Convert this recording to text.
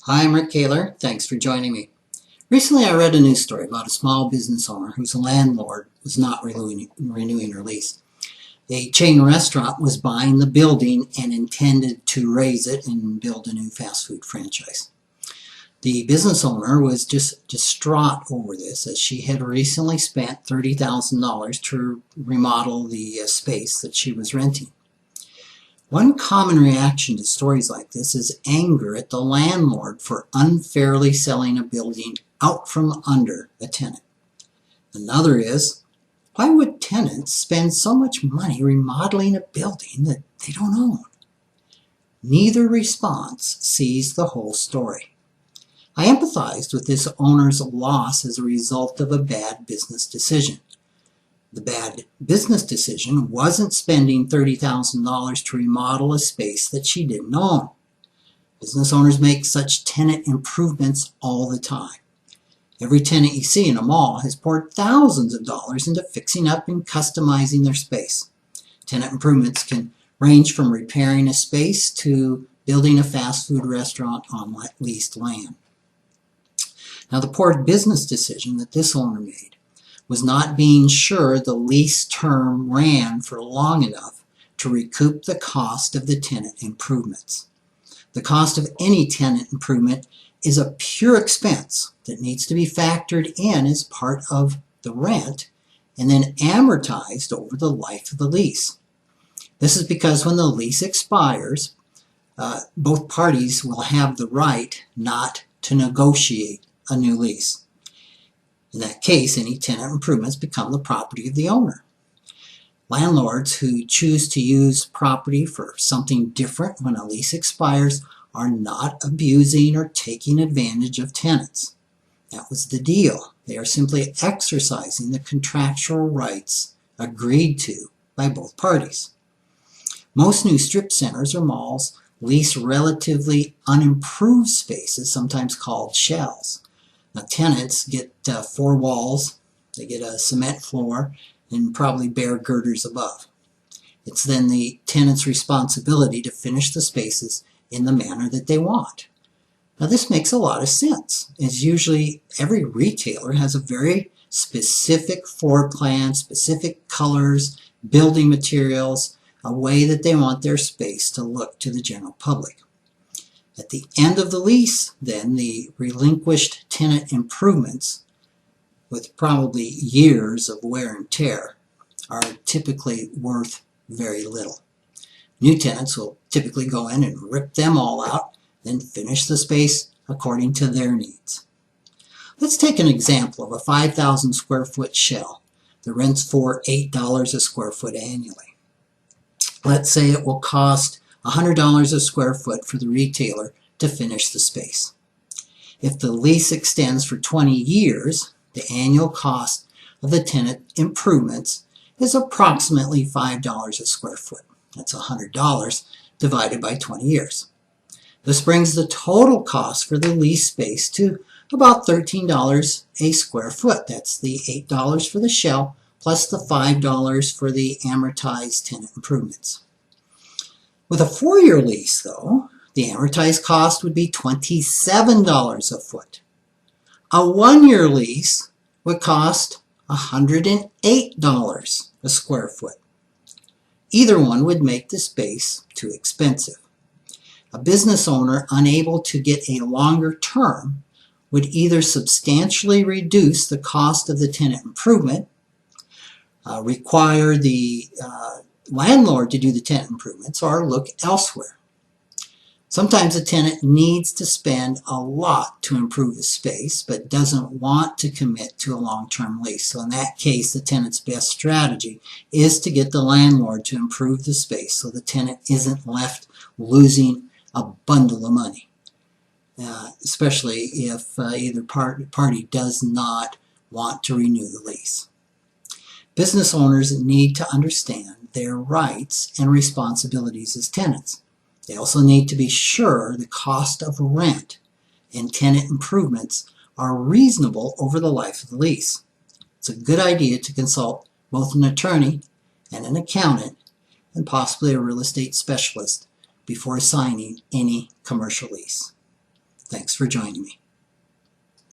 Hi, I'm Rick Kaler. Thanks for joining me. Recently, I read a news story about a small business owner whose landlord was not renewing her lease. A chain restaurant was buying the building and intended to raise it and build a new fast food franchise. The business owner was just distraught over this, as she had recently spent $30,000 to remodel the space that she was renting. One common reaction to stories like this is anger at the landlord for unfairly selling a building out from under a tenant. Another is, why would tenants spend so much money remodeling a building that they don't own? Neither response sees the whole story. I empathized with this owner's loss as a result of a bad business decision. The bad business decision wasn't spending $30,000 to remodel a space that she didn't own. Business owners make such tenant improvements all the time. Every tenant you see in a mall has poured thousands of dollars into fixing up and customizing their space. Tenant improvements can range from repairing a space to building a fast food restaurant on leased land. Now, the poor business decision that this owner made was not being sure the lease term ran for long enough to recoup the cost of the tenant improvements. The cost of any tenant improvement is a pure expense that needs to be factored in as part of the rent and then amortized over the life of the lease. This is because when the lease expires, both parties will have the right not to negotiate a new lease. In that case, any tenant improvements become the property of the owner. Landlords who choose to use property for something different when a lease expires are not abusing or taking advantage of tenants. That was the deal. They are simply exercising the contractual rights agreed to by both parties. Most new strip centers or malls lease relatively unimproved spaces, sometimes called shells. Now, tenants get 4 walls, they get a cement floor, and probably bare girders above. It's then the tenant's responsibility to finish the spaces in the manner that they want. Now, this makes a lot of sense, as usually every retailer has a very specific floor plan, specific colors, building materials, a way that they want their space to look to the general public. At the end of the lease, then, the relinquished tenant improvements, with probably years of wear and tear, are typically worth very little. New tenants will typically go in and rip them all out, then finish the space according to their needs. Let's take an example of a 5,000 square foot shell that rents for $8 a square foot annually. Let's say it will cost $100 a square foot for the retailer to finish the space. If the lease extends for 20 years, the annual cost of the tenant improvements is approximately $5 a square foot. That's $100 divided by 20 years. This brings the total cost for the lease space to about $13 a square foot. That's the $8 for the shell plus the $5 for the amortized tenant improvements. With a 4-year lease, though, the amortized cost would be $27 a foot. A 1-year lease would cost $108 a square foot. Either one would make the space too expensive. A business owner unable to get a longer term would either substantially reduce the cost of the tenant improvement, require the landlord to do the tenant improvements, or look elsewhere. Sometimes a tenant needs to spend a lot to improve the space, but doesn't want to commit to a long-term lease. So in that case, the tenant's best strategy is to get the landlord to improve the space so the tenant isn't left losing a bundle of money, especially if either party does not want to renew the lease. Business owners need to understand their rights and responsibilities as tenants. They also need to be sure the cost of rent and tenant improvements are reasonable over the life of the lease. It's a good idea to consult both an attorney and an accountant and possibly a real estate specialist before signing any commercial lease. Thanks for joining me.